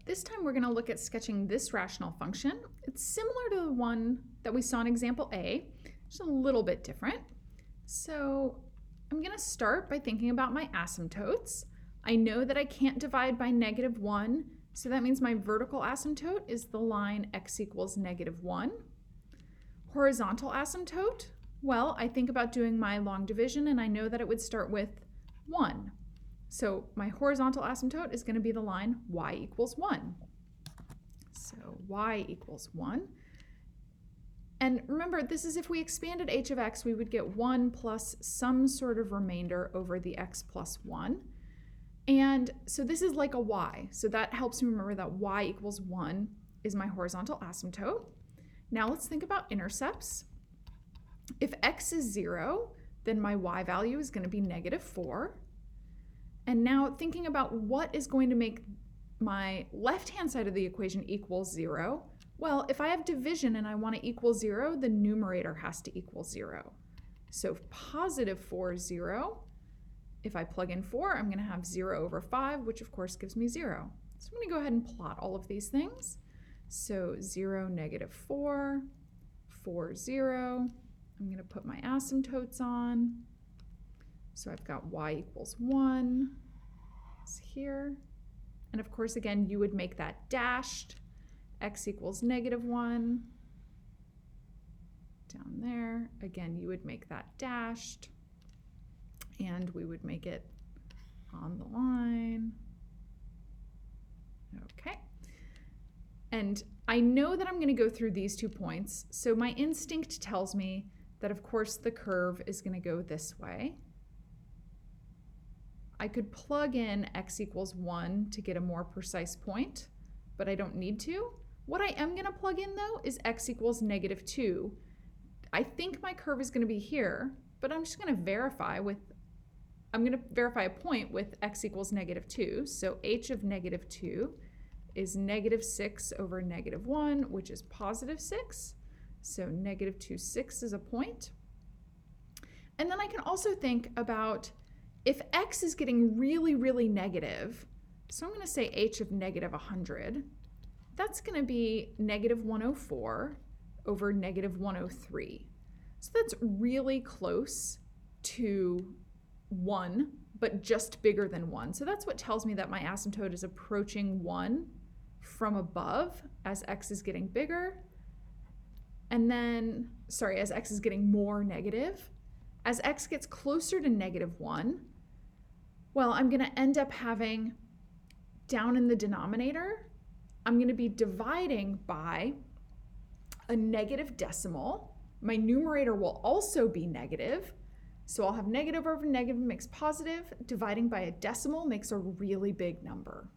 This time we're going to look at sketching this rational function. It's similar to the one that we saw in example A, just a little bit different. So I'm going to start by thinking about my asymptotes. I know that I can't divide by -1, so that means my vertical asymptote is the line x equals -1. Horizontal asymptote, well, I think about doing my long division and I know that it would start with 1. So my horizontal asymptote is going to be the line y equals 1. So y equals 1. And remember, this is if we expanded h of x, we would get 1 plus some sort of remainder over the x plus 1. And so this is like a y. So that helps me remember that y equals 1 is my horizontal asymptote. Now let's think about intercepts. If x is 0, then my y value is going to be -4. And now thinking about what is going to make my left-hand side of the equation equal 0, well, if I have division and I want to equal 0, the numerator has to equal 0. So +4 is 0. If I plug in 4, I'm going to have 0 over 5, which of course gives me 0. So I'm going to go ahead and plot all of these things. So 0, -4, 4, 0. I'm going to put my asymptotes on. So I've got y equals 1 is here. And of course, again, you would make that dashed. X equals -1 down there. Again, you would make that dashed. And we would make it on the line. Okay. And I know that I'm going to go through these 2 points. So my instinct tells me that, of course, the curve is going to go this way. I could plug in x equals 1 to get a more precise point, but I don't need to. What I am going to plug in, though, is x equals -2. I think my curve is going to be here, but I'm just going to verify a point with x equals -2. So h of -2 is -6 over -1, which is +6. So -2, 6 is a point. And then I can also think about if x is getting really, really negative, so I'm going to say h of -100, that's going to be -104 over -103. So that's really close to 1, but just bigger than 1. So that's what tells me that my asymptote is approaching 1 from above as x is getting bigger. And then, as x is getting more negative. As x gets closer to -1, well, I'm going to end up having, down in the denominator, I'm going to be dividing by a negative decimal. My numerator will also be negative. So I'll have negative over negative makes positive. Dividing by a decimal makes a really big number.